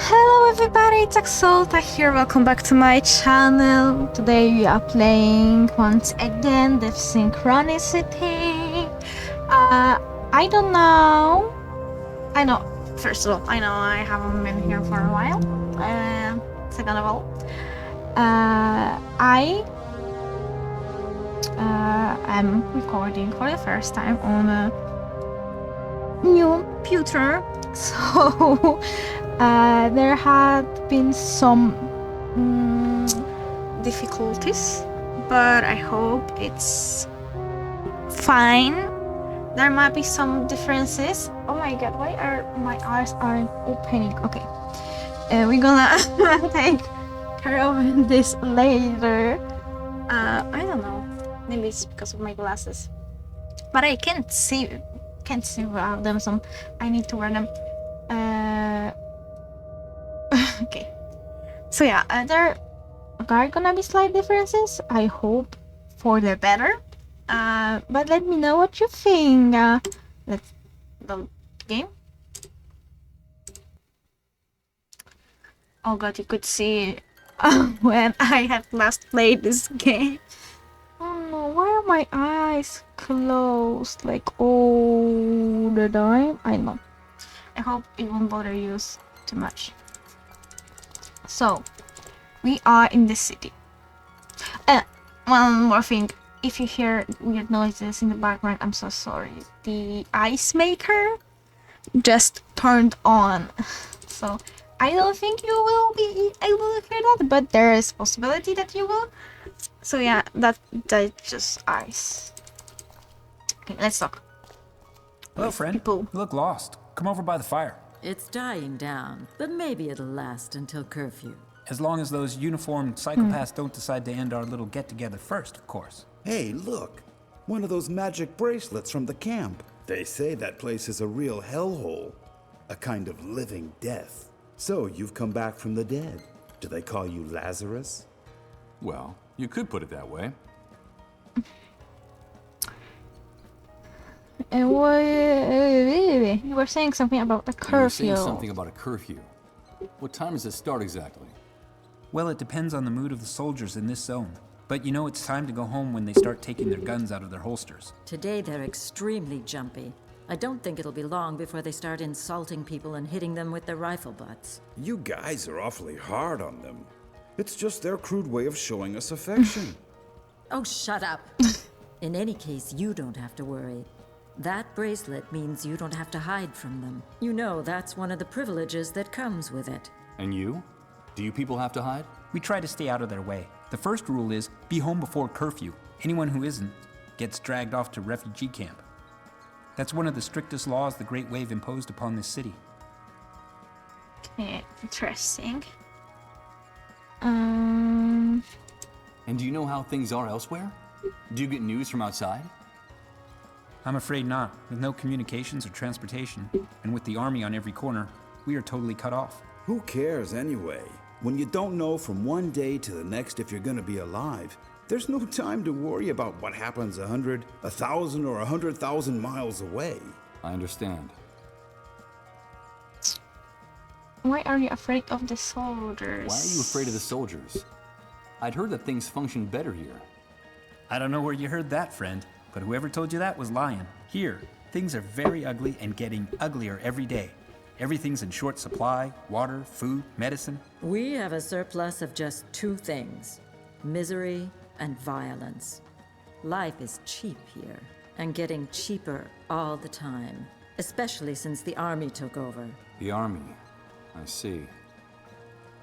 Hello everybody, it's Axolta here, welcome back to my channel. Today we are playing once again the Synchronicity. I don't know. First of all, I know I haven't been here for a while. Second of all, I am recording for the first time on a new computer, so there had been some difficulties, but I hope it's fine. There might be some differences. Oh my god, why are my eyes aren't opening? Okay, we're gonna take care of this later. I don't know, maybe it's because of my glasses, but I can't see without them, so I need to wear them. Okay, so yeah, there are gonna be slight differences, I hope for the better, but let me know what you think. Let's load the game. Oh god, you could see when I had last played this game. Oh no, why are my eyes closed like all the time? I know. I hope it won't bother you too much. So, we are in the city. One more thing. If you hear weird noises in the background, I'm so sorry. The ice maker just turned on. So, I don't think you will be able to hear that, but there is possibility that you will. So yeah, that's just ice. Okay, let's talk. Hello, friend. People. You look lost. Come over by the fire. It's dying down, but maybe it'll last until curfew. As long as those uniformed psychopaths don't decide to end our little get-together first, of course. Hey, look! One of those magic bracelets from the camp. They say that place is a real hellhole. A kind of living death. So, you've come back from the dead. Do they call you Lazarus? Well, you could put it that way. And you were saying something about the You were curfew. saying something about a curfew. What time does it start exactly? Well, it depends on the mood of the soldiers in this zone. But you know it's time to go home when they start taking their guns out of their holsters. Today they're extremely jumpy. I don't think it'll be long before they start insulting people and hitting them with their rifle butts. You guys are awfully hard on them. It's just their crude way of showing us affection. Oh, shut up! In any case, you don't have to worry. That bracelet means you don't have to hide from them. You know, that's one of the privileges that comes with it. And you? Do you people have to hide? We try to stay out of their way. The first rule is, be home before curfew. Anyone who isn't gets dragged off to refugee camp. That's one of the strictest laws the Great Wave imposed upon this city. Okay, interesting. And do you know how things are elsewhere? Do you get news from outside? I'm afraid not. With no communications or transportation, and with the army on every corner, we are totally cut off. Who cares anyway? When you don't know from one day to the next if you're gonna be alive, there's no time to worry about what happens 100, 1,000, or 100,000 miles away. I understand. Why are you afraid of the soldiers? Why are you afraid of the soldiers? I'd heard that things function better here. I don't know where you heard that, friend, but whoever told you that was lying. Here, things are very ugly and getting uglier every day. Everything's in short supply: water, food, medicine. We have a surplus of just two things: misery and violence. Life is cheap here, and getting cheaper all the time, especially since the army took over. The army. I see.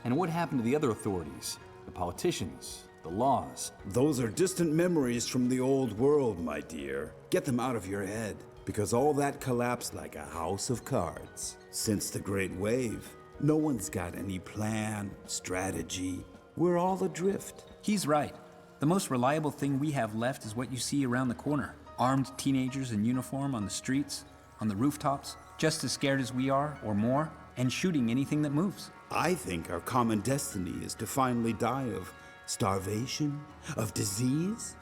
And what happened to the other authorities? The politicians? The laws? Those are distant memories from the old world, my dear. Get them out of your head, because all that collapsed like a house of cards. Since the Great Wave, no one's got any plan, strategy. We're all adrift. He's right. The most reliable thing we have left is what you see around the corner. Armed teenagers in uniform on the streets, on the rooftops, just as scared as we are, or more, and shooting anything that moves. I think our common destiny is to finally die of starvation, of disease,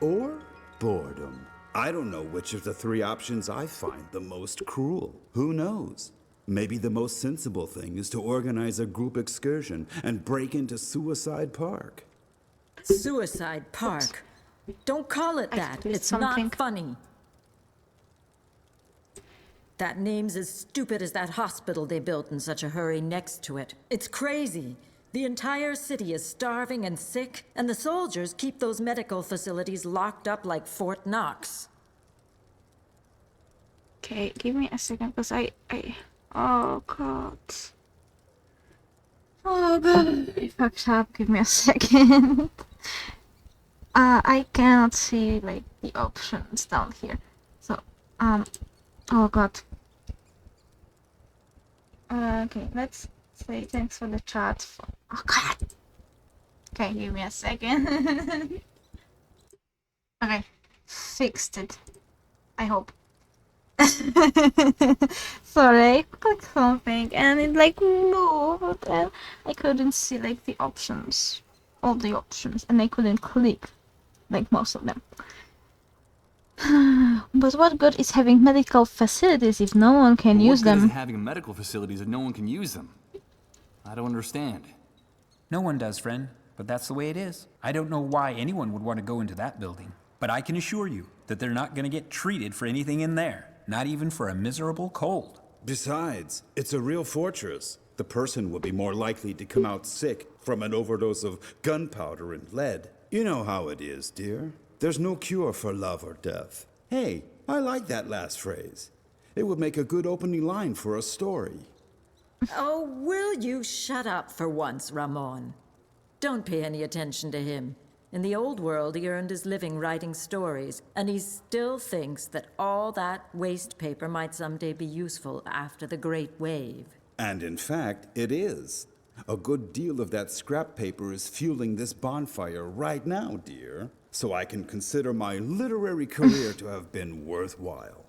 or boredom. I don't know which of the three options I find the most cruel. Who knows? Maybe the most sensible thing is to organize a group excursion and break into Suicide Park. Suicide Park. Don't call it that. did It's something. not funny. That name's as stupid as that hospital they built in such a hurry next to it. It's crazy. The entire city is starving and sick, and the soldiers keep those medical facilities locked up like Fort Knox. Okay, give me a second, because oh god. Oh god, I fucked up. Give me a second. I cannot see like the options down here. So, oh god. Okay, let's say thanks for the chat. Oh god. Okay, give me a second. Okay, fixed it. I hope. Sorry, I clicked something and it like moved and I couldn't see like the options, all the options, and I couldn't click like most of them. But what good is having medical facilities if no one can use What good is them? it having medical facilities if no one can use them? I don't understand. No one does, friend, but that's the way it is. I don't know why anyone would want to go into that building, but I can assure you that they're not going to get treated for anything in there, not even for a miserable cold. Besides, it's a real fortress. The person would be more likely to come out sick from an overdose of gunpowder and lead. You know how it is, dear. There's no cure for love or death. Hey, I like that last phrase. It would make a good opening line for a story. Oh, will you shut up for once, Ramon? Don't pay any attention to him. In the old world, he earned his living writing stories, and he still thinks that all that waste paper might someday be useful after the Great Wave. And in fact, it is. A good deal of that scrap paper is fueling this bonfire right now, dear. So I can consider my literary career to have been worthwhile.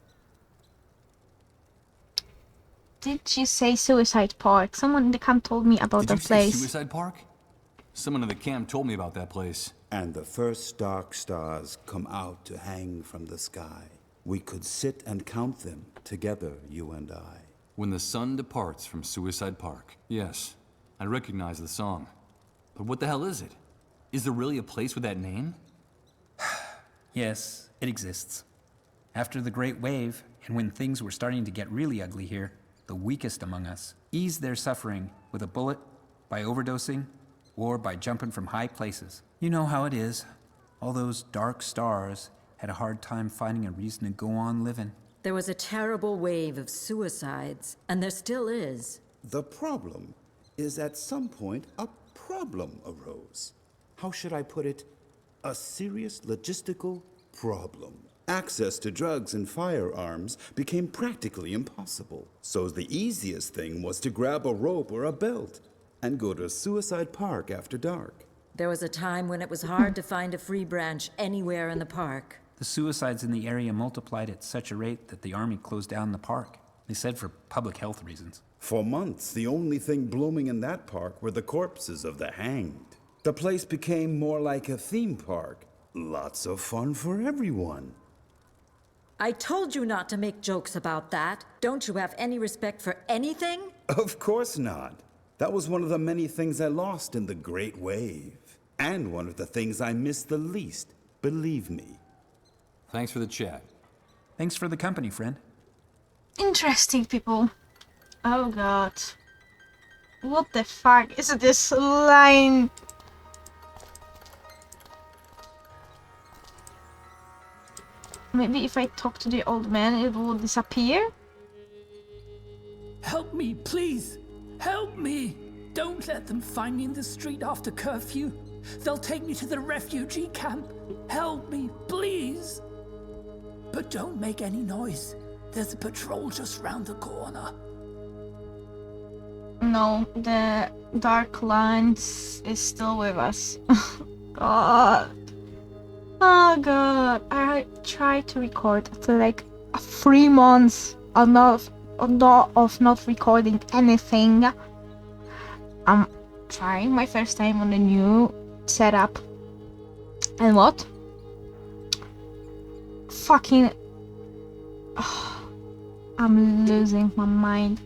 Did you say Suicide Park? Someone in the camp told me about Did the you say place. Suicide Park? Someone in the camp told me about that place. And the first dark stars come out to hang from the sky. We could sit and count them together, you and I. When the sun departs from Suicide Park. Yes, I recognize the song. But what the hell is it? Is there really a place with that name? Yes, it exists. After the Great Wave, and when things were starting to get really ugly here, the weakest among us eased their suffering with a bullet, by overdosing, or by jumping from high places. You know how it is. All those dark stars had a hard time finding a reason to go on living. There was a terrible wave of suicides, and there still is. The problem is at some point a problem arose. How should I put it? A serious logistical problem. Access to drugs and firearms became practically impossible. So the easiest thing was to grab a rope or a belt and go to Suicide Park after dark. There was a time when it was hard to find a free branch anywhere in the park. The suicides in the area multiplied at such a rate that the army closed down the park. They said for public health reasons. For months, the only thing blooming in that park were the corpses of the hanged. The place became more like a theme park. Lots of fun for everyone. I told you not to make jokes about that. Don't you have any respect for anything? Of course not. That was one of the many things I lost in the Great Wave. And one of the things I missed the least, believe me. Thanks for the chat. Thanks for the company, friend. Interesting, people. Oh god. What the fuck is this line? Maybe if I talk to the old man, it will disappear? Help me, please! Help me! Don't let them find me in the street after curfew. They'll take me to the refugee camp. Help me, please! But don't make any noise. There's a patrol just round the corner. No, the dark lines is still with us. God. Oh god. I tried to record after like 3 months of not recording anything. I'm trying my first time on a new setup. And what? Fucking... I'm losing my mind.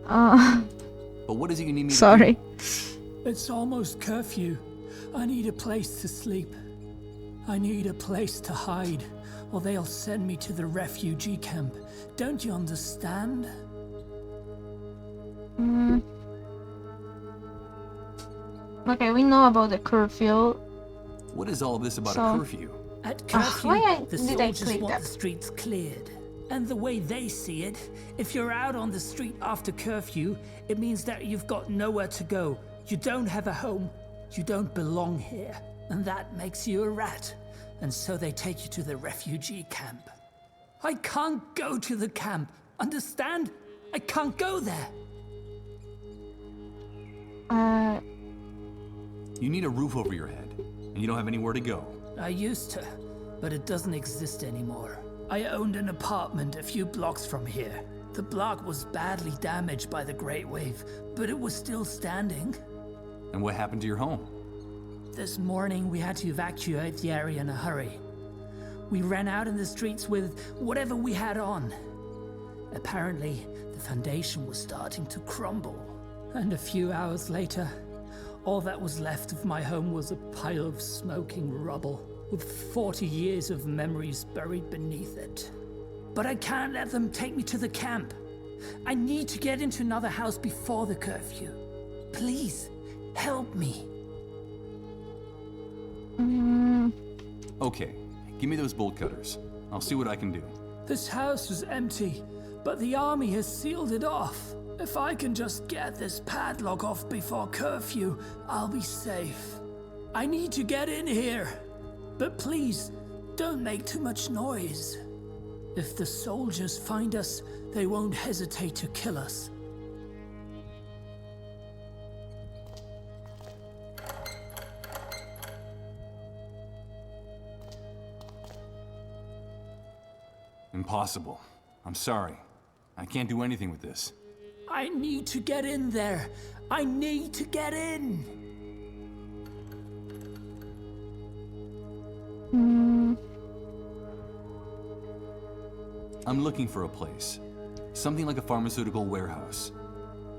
But what is it you need me to Sorry. do? It's almost curfew. I need a place to sleep. I need a place to hide, or they'll send me to the refugee camp. Don't you understand? Okay, we know about the curfew. What is all this about So- a curfew? At curfew, did the I soldiers click want that? the streets cleared. And the way they see it, if you're out on the street after curfew, it means that you've got nowhere to go. You don't have a home. You don't belong here. And that makes you a rat. And so they take you to the refugee camp. I can't go to the camp. Understand? I can't go there. You need a roof over your head, and you don't have anywhere to go. I used to, but it doesn't exist anymore. I owned an apartment a few blocks from here. The block was badly damaged by the Great Wave, but it was still standing. And what happened to your home? This morning, we had to evacuate the area in a hurry. We ran out in the streets with whatever we had on. Apparently, the foundation was starting to crumble. And a few hours later, all that was left of my home was a pile of smoking rubble, with 40 years of memories buried beneath it. But I can't let them take me to the camp. I need to get into another house before the curfew. Please, help me. Okay, give me those bolt cutters. I'll see what I can do. This house was empty, but the army has sealed it off. If I can just get this padlock off before curfew, I'll be safe. I need to get in here. But please, don't make too much noise. If the soldiers find us, they won't hesitate to kill us. Impossible. I'm sorry. I can't do anything with this. I need to get in there. I need to get in. I'm looking for a place. Something like a pharmaceutical warehouse.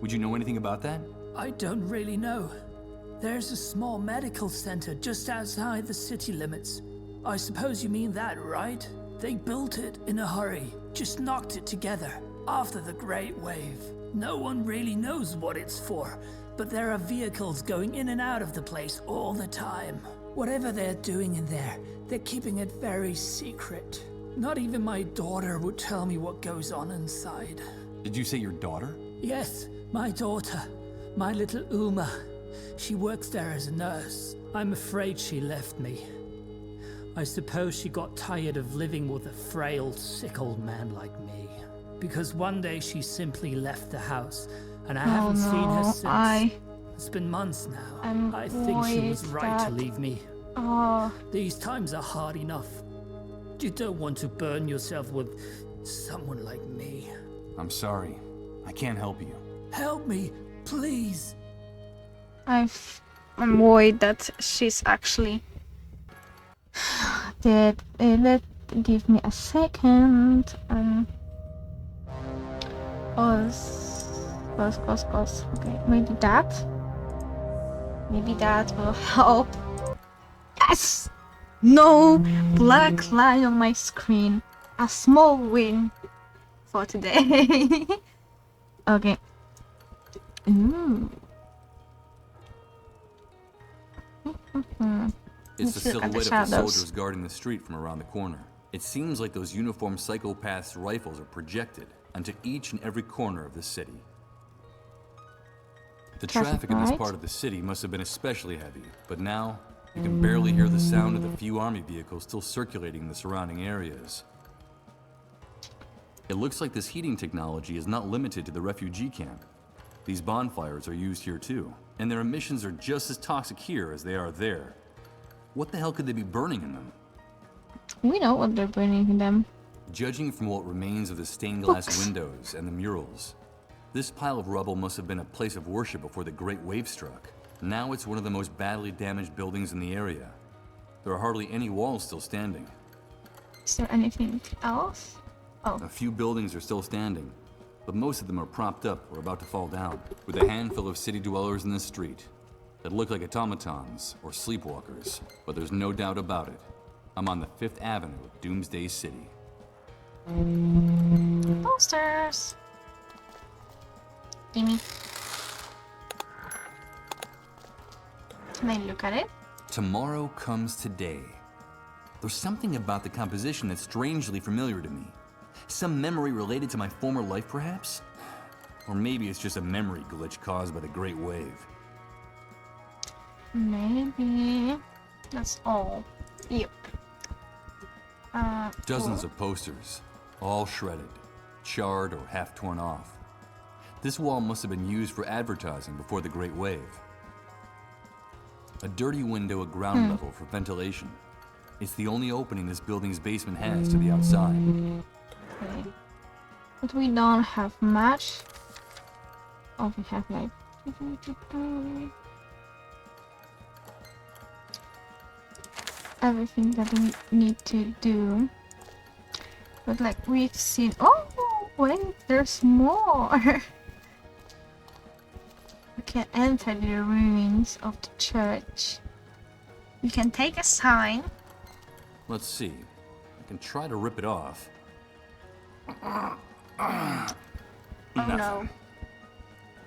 Would you know anything about that? I don't really know. There's a small medical center just outside the city limits. I suppose you mean that, right? They built it in a hurry, just knocked it together after the Great Wave. No one really knows what it's for, but there are vehicles going in and out of the place all the time. Whatever they're doing in there, they're keeping it very secret. Not even my daughter would tell me what goes on inside. Did you say your daughter? Yes, my daughter, my little Uma. She works there as a nurse. I'm afraid she left me. I suppose she got tired of living with a frail, sick old man like me. Because one day she simply left the house, and I haven't seen her since. It's been months now. I think she was right to leave me. These times are hard enough. You don't want to burn yourself with someone like me. I'm sorry. I can't help you. Help me, please. I'm worried that she's actually dead. Give me a second. Pause. Okay, maybe that will help. Yes! No black line on my screen. A small win for today. Okay. Ooh. It's the Let's look at the silhouette of the shadows. soldiers guarding the street from around the corner. It seems like those uniformed psychopaths' rifles are projected onto each and every corner of the city. The traffic in this right. part of the city must have been especially heavy, but now you can barely hear the sound of the few army vehicles still circulating in the surrounding areas. It looks like this heating technology is not limited to the refugee camp. These bonfires are used here too, and their emissions are just as toxic here as they are there. What the hell could they be burning in them? We know what they're burning in them. Judging from what remains of the stained glass Books. windows and the murals, this pile of rubble must have been a place of worship before the Great Wave struck. Now it's one of the most badly damaged buildings in the area. There are hardly any walls still standing. Is there anything else? Oh, A few buildings are still standing, but most of them are propped up or about to fall down, with a handful of city dwellers in the street that look like automatons or sleepwalkers. But there's no doubt about it. I'm on the 5th Avenue of Doomsday City. Posters. Gimme. Can I look at it? Tomorrow comes today. There's something about the composition that's strangely familiar to me. Some memory related to my former life, perhaps? Or maybe it's just a memory glitch caused by the Great Wave. Maybe. That's all. Yep. Dozens of posters, all shredded, charred, or half torn off. This wall must have been used for advertising before the Great Wave. A dirty window at ground level for ventilation. It's the only opening this building's basement has to the outside. Okay. But we don't have much. Oh, we have like... everything that we need to do. But like we've seen... Oh, wait, there's more! We can enter the ruins of the church. We can take a sign. Let's see. I can try to rip it off. Oh Nothing. no.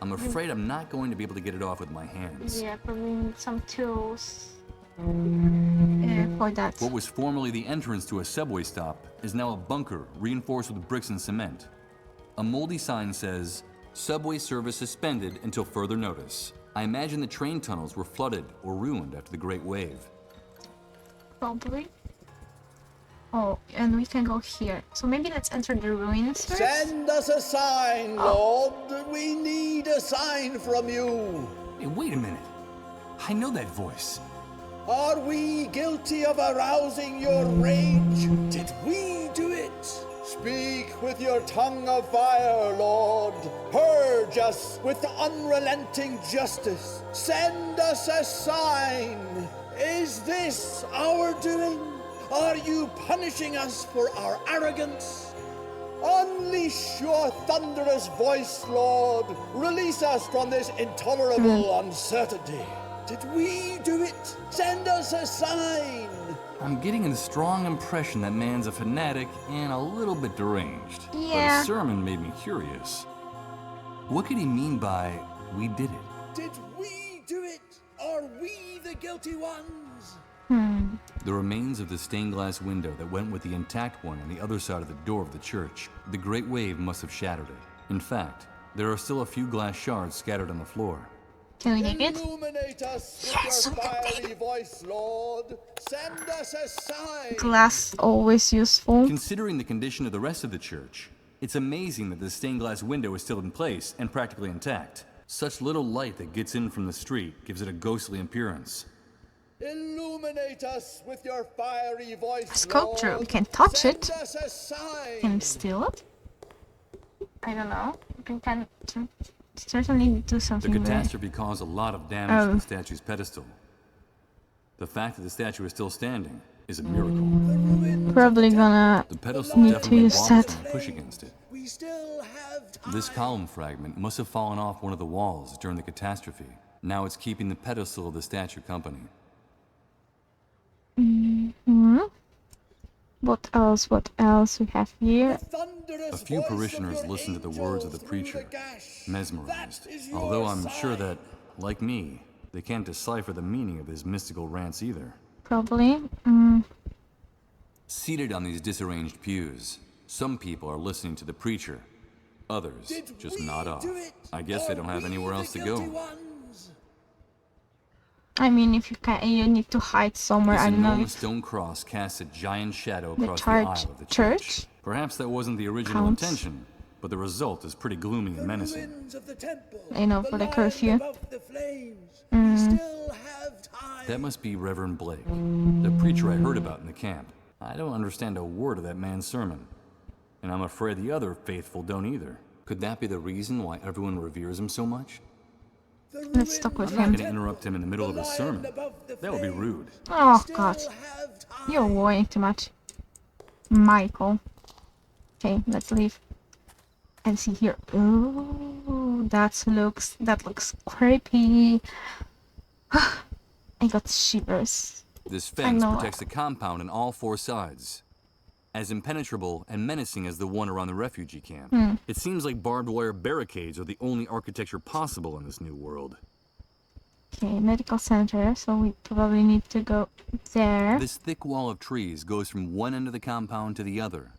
I'm afraid I'm not going to be able to get it off with my hands. Yeah, probably need some tools for that. What was formerly the entrance to a subway stop is now a bunker reinforced with bricks and cement. A moldy sign says, "Subway service suspended until further notice." I imagine the train tunnels were flooded or ruined after the Great Wave. Probably. Oh, and we can go here. So maybe let's enter the ruins first. Send us a sign, Lord. We need a sign from you. Hey, wait a minute. I know that voice. Are we guilty of arousing your rage? Did we do it? Speak with your tongue of fire, Lord. Purge us with unrelenting justice. Send us a sign. Is this our doing? Are you punishing us for our arrogance? Unleash your thunderous voice, Lord. Release us from this intolerable uncertainty. Did we do it? Send us a sign. I'm getting a strong impression that man's a fanatic and a little bit deranged. But Yeah. his sermon made me curious. What could he mean by, "we did it"? Did we do it? Are we the guilty ones? The remains of the stained glass window that went with the intact one on the other side of the door of the church. The Great Wave must have shattered it. In fact, there are still a few glass shards scattered on the floor. Can we take it? Illuminate us with Yes, your we can take fiery voice, Lord. Send us a sign. Glass always useful. Considering the condition of the rest of the church, it's amazing that the stained glass window is still in place and practically intact. Such little light that gets in from the street gives it a ghostly appearance. Illuminate us with your fiery voice, A sculpture, Lord. we can touch Send it. us a sign. Can we steal it? I don't know. We can certainly do The something with it. catastrophe caused a lot of damage to the statue's pedestal. The fact that the statue is still standing is a miracle. Probably gonna The pedestal need to definitely use wobbles that. when you push against it. We still have time. This column fragment must have fallen off one of the walls during the catastrophe. Now it's keeping the pedestal of the statue company. What else? What else we have here? Thunderous A few voice of parishioners your listen to the angel words of the through preacher, gash. mesmerized. That is your Although I'm sure sign. that, like me, they can't decipher the meaning of his mystical rants either. Probably. Seated on these disarranged pews, some people are listening to the preacher. Others Did just we nod off. do it? I guess they Are don't have we anywhere the else to guilty go. ones? I mean, if you can, you need to hide somewhere. This I don't know. enormous stone cross casts a giant shadow The across the church- aisle of the church? Perhaps that wasn't the original Counts. intention, but the result is pretty gloomy and menacing. Ruins of the temple. I know, for the line curfew. above the flames. We still have time. That must be Reverend Blake, the preacher I heard about in the camp. I don't understand a word of that man's sermon, and I'm afraid the other faithful don't either. Could that be the reason why everyone reveres him so much? The Let's talk with I'm not him. going to interrupt him in the middle of his sermon. That would be rude. Oh God, Still have time. you're worrying too much, Michael. Okay, let's leave. And see here. Ooh, that looks creepy. I got shivers. This I fence know. protects the compound on all four sides. As impenetrable and menacing as the one around the refugee camp. It seems like barbed wire barricades are the only architecture possible in this new world. Okay, medical center, so we probably need to go there. This thick wall of trees goes from one end of the compound to the other.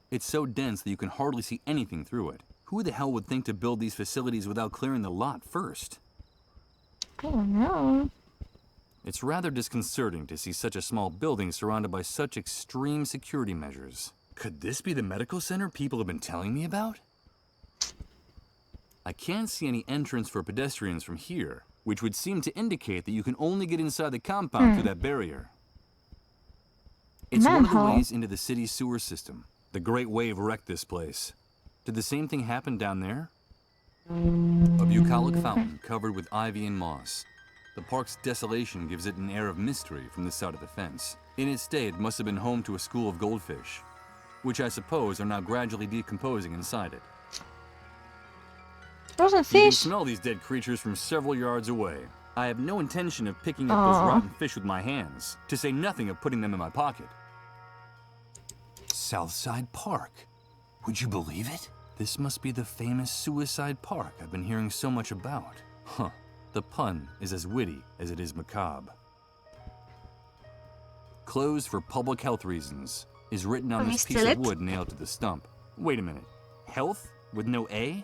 It's so dense that you can hardly see anything through it. Who the hell would think to build these facilities without clearing the lot first? I don't know. It's rather disconcerting to see such a small building surrounded by such extreme security measures. Could this be the medical center people have been telling me about? I can't see any entrance for pedestrians from here, which would seem to indicate that you can only get inside the compound through that barrier. It's one of the Manhole. ways into the city's sewer system. The Great Wave wrecked this place. Did the same thing happen down there? A bucolic fountain covered with ivy and moss. The park's desolation gives it an air of mystery from the side of the fence. In its day, it must have been home to a school of goldfish, which I suppose are now gradually decomposing inside it. Frozen You can fish. smell these dead creatures from several yards away. I have no intention of picking up those rotten fish with my hands, to say nothing of putting them in my pocket. Southside Park. Would you believe it? This must be the famous suicide park I've been hearing so much about. Huh. The pun is as witty as it is macabre. Closed for public health reasons is written on Can we this piece steal of it? wood nailed to the stump. Wait a minute. Health with no A?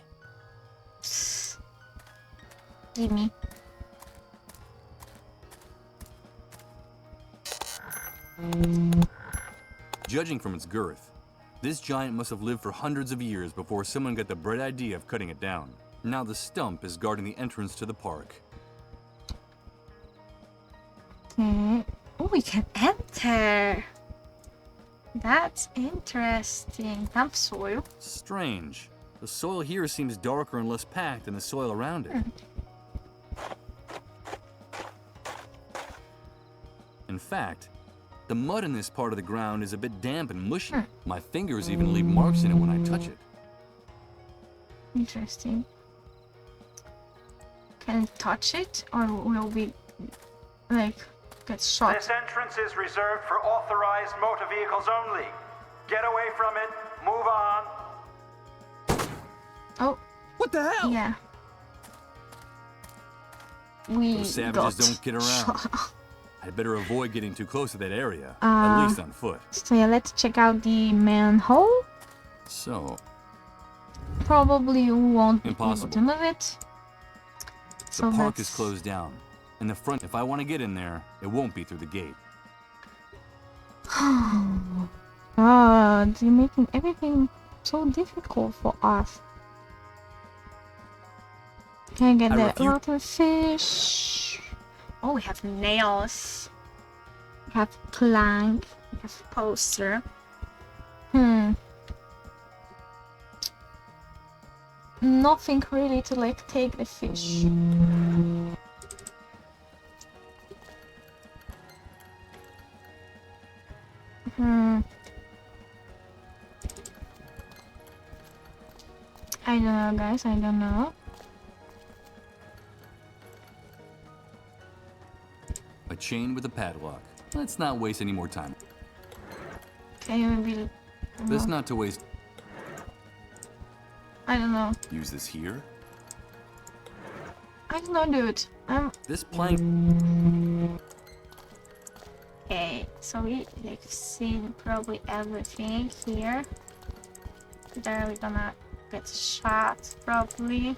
Give me. Judging from its girth, this giant must have lived for hundreds of years before someone got the bright idea of cutting it down. Now the stump is guarding the entrance to the park. Okay. Oh, we can enter. That's interesting. Topsoil. Strange. The soil here seems darker and less packed than the soil around it. In fact, the mud in this part of the ground is a bit damp and mushy. My fingers even leave marks in it when I touch it. Interesting. Can we touch it, or will we like get shot? This entrance is reserved for authorized motor vehicles only. Get away from it. Move on. Oh. What the hell? Yeah. We Those savages got don't get around. shot. I'd better avoid getting too close to that area, Uh, at least on foot. So yeah, let's check out the manhole. So, Probably you won't be able Impossible. to move it. the So park is let's- closed down. And the front, if I want to get in there, it won't be through the gate. God, you're making everything so difficult for us. Can I get I the refuse- rotten fish? Oh, we have nails. We have plank. We have poster. Nothing really to like take the fish. I don't know, guys. I don't know. A chain with a padlock. Let's not waste any more time. Can you maybe? Best not to waste. I don't know. Use this here. I don't know, dude. This plank. Okay. So we've seen probably everything here. There we're gonna get shot probably.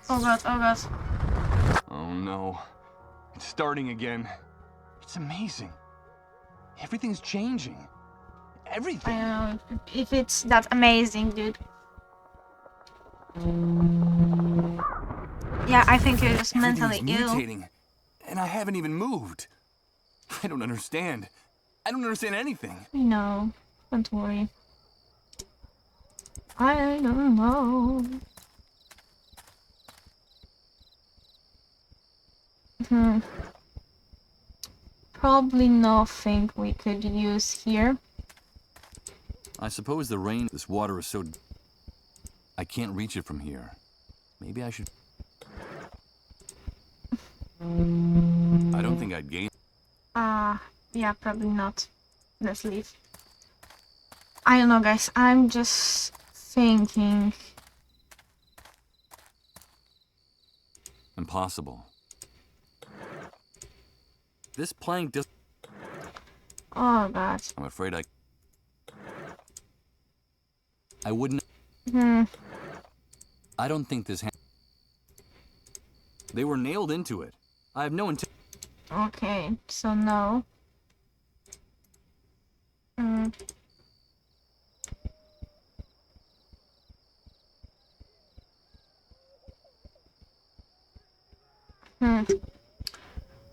Oh god, oh god. Oh no. It's starting again. It's amazing. Everything's changing. I Everything. don't know if it's that amazing, dude. Yeah, I think you're just mentally Everything's ill. mutating, and I haven't even moved. I don't understand. I don't understand anything. I know. Don't worry. I don't know. Probably nothing we could use here. I suppose the rain, this water is so... I can't reach it from here. Maybe I should... I don't think I'd gain... Yeah, probably not. Let's leave. I don't know, guys. I'm just thinking. Impossible. This plank does... Oh, God. I'm afraid I wouldn't... I don't think this... They were nailed into it. I have no intent... Okay, so no.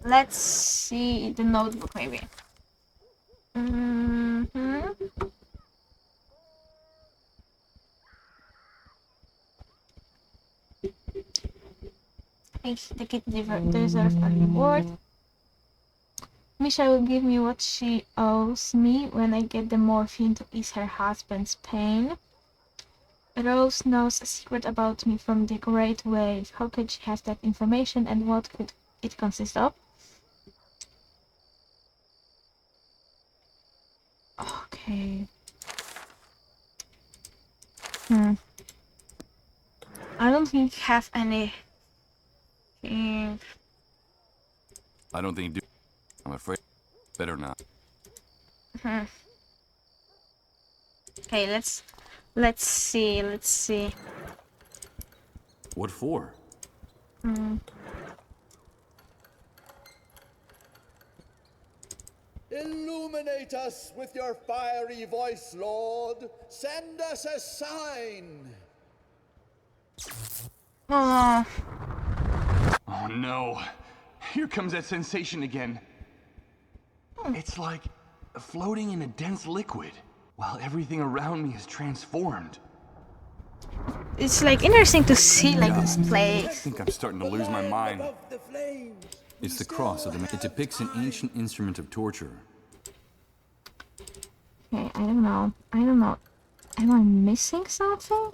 Let's see the notebook, maybe. The kid deserves a reward. Misha will give me what she owes me when I get the morphine to ease her husband's pain. Rose knows a secret about me from the Great Wave. How could she have that information, and what could it consist of? Okay. I don't think I have any. I don't think you do. I'm afraid. Better not. Okay, let's see. What for? Illuminate us with your fiery voice, Lord. Send us a sign. Oh, Oh no. Here comes that sensation again. It's like floating in a dense liquid, while everything around me is transformed. it's like interesting to see like this I place. think I'm starting to lose my mind. Above the flames. It's the cross of the... It depicts an ancient instrument of torture. Okay, I don't know. Am I missing something?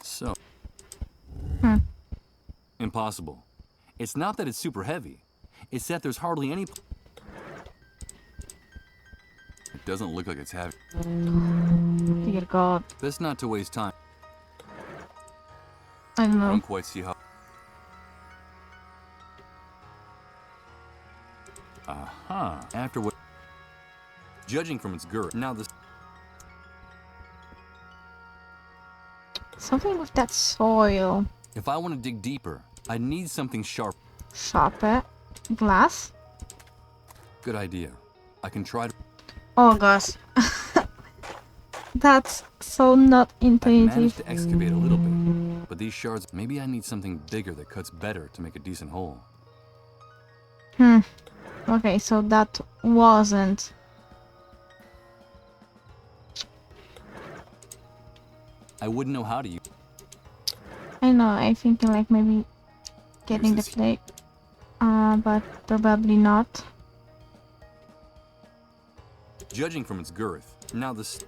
So... Impossible. It's not that it's super heavy. It's that there's hardly any... It doesn't look like it's heavy. Dear God. Best not to waste time. I don't I know. don't quite see how... Aha. After what... Judging from its girth, now this... Something with that soil. If I want to dig deeper, I need something sharp. Sharper. Glass. Good idea. I can try to... Oh gosh. That's so not I managed intuitive. to excavate a little bit, but these shards... Maybe I need something bigger that cuts better to make a decent hole. Okay, so that wasn't. I wouldn't know how to use... I know, I think like maybe getting the this- plate. But probably not. Judging from its girth, now this...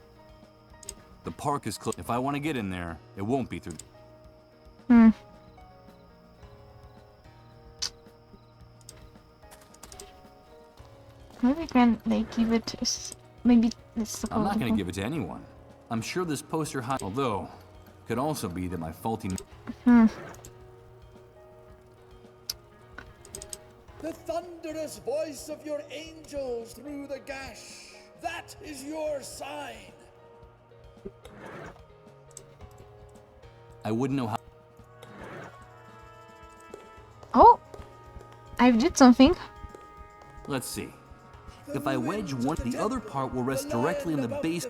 The park is closed. If I want to get in there, it won't be through... Maybe we can like give it to maybe let's I'm not going to give it to anyone. I'm sure this poster high... Although, could also be that my faulty... The thunderous voice of your angels through the gash. That is your sign. I wouldn't know how... Oh! I did something. Let's see. If I wedge one, the other part will rest directly on the base...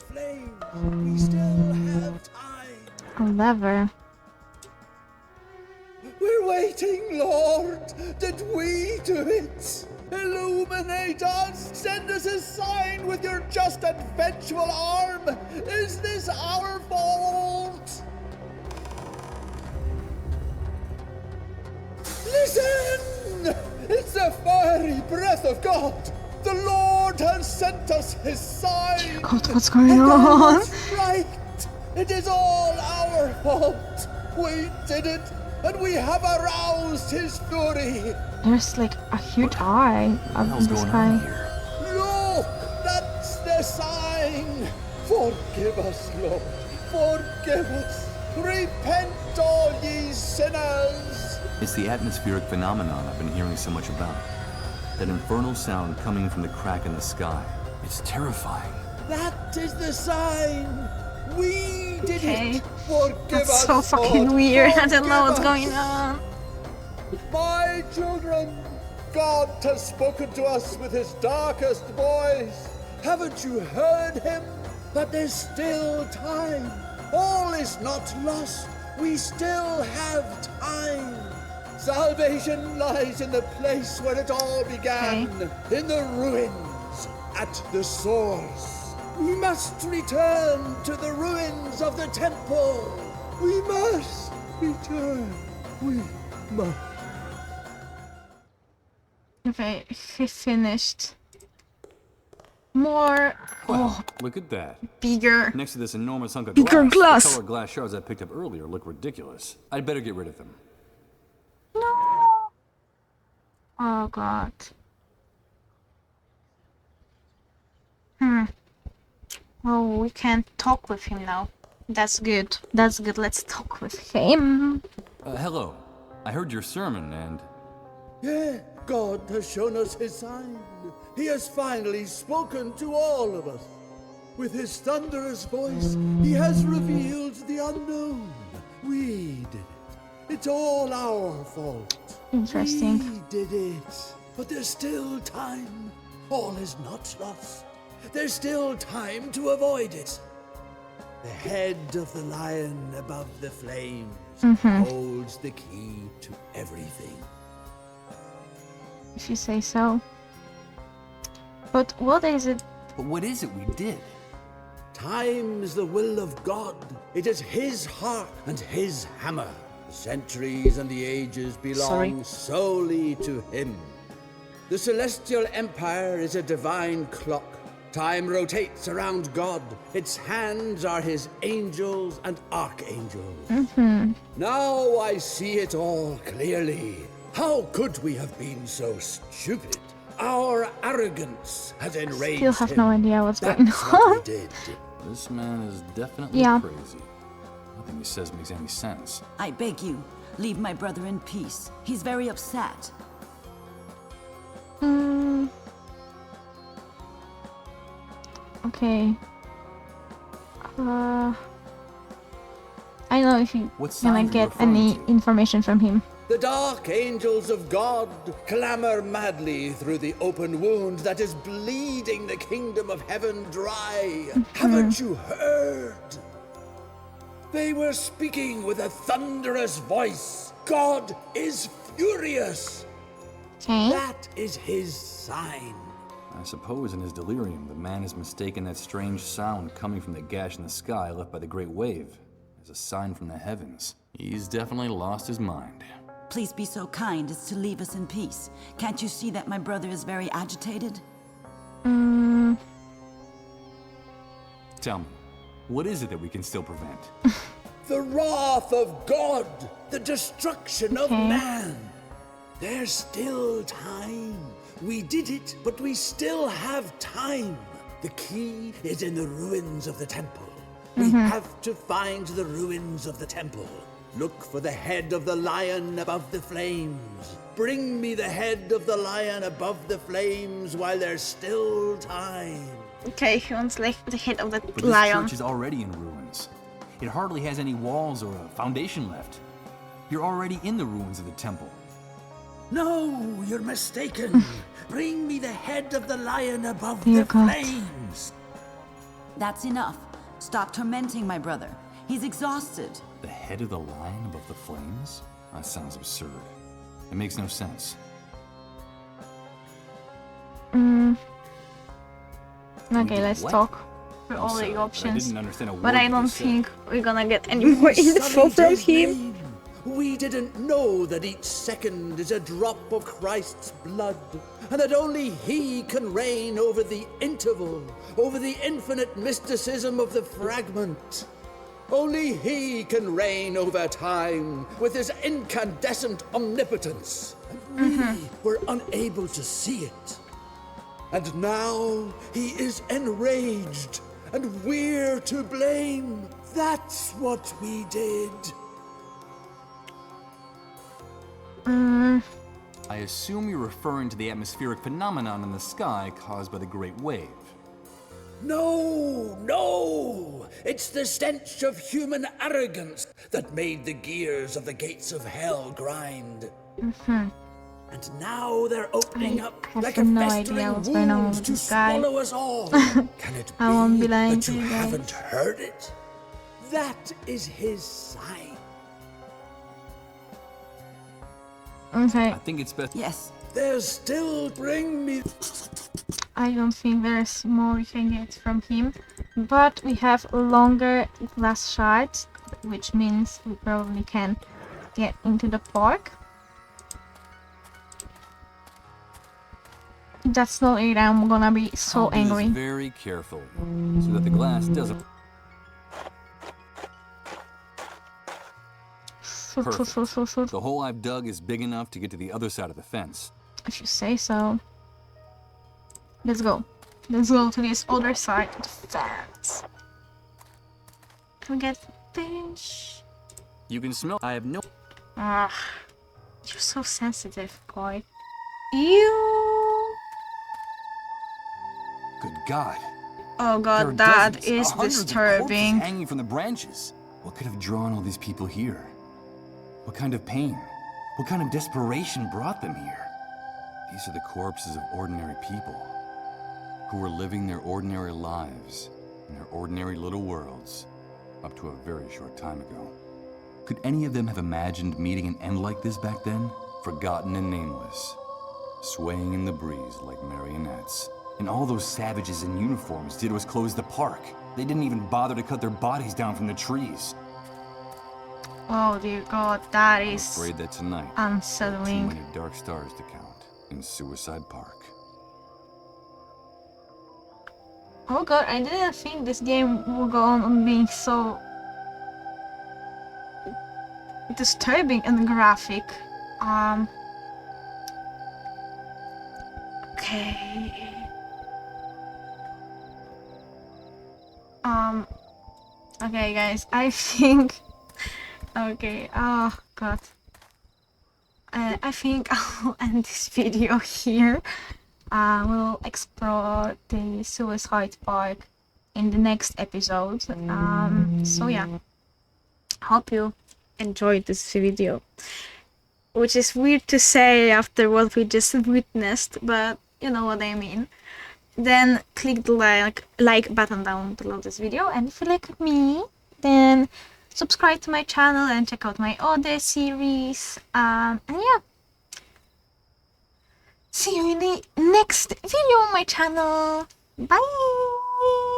We still have time. A lever. We're waiting, Lord. Did we do it? Illuminate us! Send us a sign with your just and vengeful arm! Is this our fault? Listen! It's the fiery breath of God! The Lord has sent us his sign! God, what's going And I on? was right! It is all our fault! We did it, and we have aroused his fury! There's like a huge eye up in the sky. Look! That's the sign! Forgive us, Lord! Forgive us! Repent, all ye sinners! It's the atmospheric phenomenon I've been hearing so much about. That infernal sound coming from the crack in the sky. It's terrifying. That is the sign! We did Okay. it! Forgive That's us, so fucking Lord. weird. I don't know what's Forgive going us. on. My children, God has spoken to us with his darkest voice. Haven't you heard him? But there's still time. All is not lost. We still have time. Salvation lies in the place where it all began, in the ruins, at the source. We must return to the ruins of the temple. We must return. We must. Okay, he finished. More. Wow, Oh, look at that. bigger. Next to this enormous hunk of Bigger glass, glass. the colored glass shards I picked up earlier look ridiculous. I'd better get rid of them. No. Oh god. Oh, we can't talk with him now. That's good. That's good. Let's talk with him. Hello. I heard your sermon and... Yeah, God has shown us his sign. He has finally spoken to all of us. With his thunderous voice, he has revealed the unknown. We did it. It's all our fault. Interesting. We did it. But there's still time. All is not lost. There's still time to avoid it. The head of the lion above the flames holds the key to everything. If you say so. But what is it? But what is it we did? Time's the will of God. It is his heart and his hammer. The centuries and the ages belong solely to him. The celestial empire is a divine clock. Time rotates around God. Its hands are his angels and archangels. Now I see it all clearly. How could we have been so stupid? Our arrogance has enraged Still have him. no idea what's going That's what we on. did. This man is definitely Yeah. crazy. Nothing he says makes any sense. I beg you, leave my brother in peace. He's very upset. Okay. I don't know if you What gonna sign are you get referring any to? information from him. The dark angels of God clamor madly through the open wound that is bleeding the kingdom of heaven dry. Haven't you heard? They were speaking with a thunderous voice. God is furious. Okay. That is his sign. I suppose in his delirium, the man has mistaken that strange sound coming from the gash in the sky left by the great wave as a sign from the heavens. He's definitely lost his mind. Please be so kind as to leave us in peace. Can't you see that my brother is very agitated? Tell me, what is it that we can still prevent? The wrath of God, the destruction of man. There's still time. We did it, but we still have time. The key is in the ruins of the temple. We have to find the ruins of the temple. Look for the head of the lion above the flames. Bring me the head of the lion above the flames while there's still time. Okay, he wants like the head of the But this lion. church is already in ruins. It hardly has any walls or a foundation left. You're already in the ruins of the temple. No, you're mistaken. Bring me the head of the lion above Dear the God. flames. That's enough. Stop tormenting my brother. He's exhausted. The head of the lion above the flames? That sounds absurd. It makes no sense. Okay, let's what? talk for I'm all sorry, the but I options. didn't understand a But word I you don't just said. think we're gonna get any more info from Sullied him. name. We didn't know that each second is a drop of Christ's blood, and that only He can reign over the interval, over the infinite mysticism of the fragment. Only He can reign over time with His incandescent omnipotence. And we were unable to see it. And now He is enraged, and we're to blame. That's what we did. I assume you're referring to the atmospheric phenomenon in the sky caused by the Great Wave. No! It's the stench of human arrogance that made the gears of the gates of hell grind. And now they're opening I up have like a no festering idea what's going on wound with to this guy. swallow us all. Can it I won't be lying that to you you guys. haven't heard it? That is His sign. Okay, I think it's best. Yes. There's still bring me. I don't think there's more we can get from him. But we have longer glass shards, which means we probably can get into the park. That's not it, I'm gonna be so I'll do this angry. very careful, so that the glass doesn't. Perfect. The hole I've dug is big enough to get to the other side of the fence. If you say so. Let's go. Let's go to this other side of the fence. Can we get fish? You can smell. I have no. Ah, you're so sensitive, boy. Ew. Good God. Oh There are god, that dozens, is hundreds of disturbing. corpses hanging from the branches. What could have drawn all these people here? What kind of pain? What kind of desperation brought them here? These are the corpses of ordinary people who were living their ordinary lives in their ordinary little worlds up to a very short time ago. Could any of them have imagined meeting an end like this back then? Forgotten and nameless, swaying in the breeze like marionettes. And all those savages in uniforms did was close the park. They didn't even bother to cut their bodies down from the trees. Oh dear god, that I'm is afraid that tonight, unsettling. too many dark stars to count in Suicide Park. Oh god, I didn't think this game would go on being so disturbing and graphic. Okay. Okay guys, I think okay, oh god. I think I'll end this video here. We'll explore the Suicide Park in the next episode. So yeah, hope you enjoyed this video, which is weird to say after what we just witnessed, but you know what I mean. Then click the like button down below this video, and if you like me, then subscribe to my channel and check out my other series. And yeah, see you in the next video on my channel. Bye.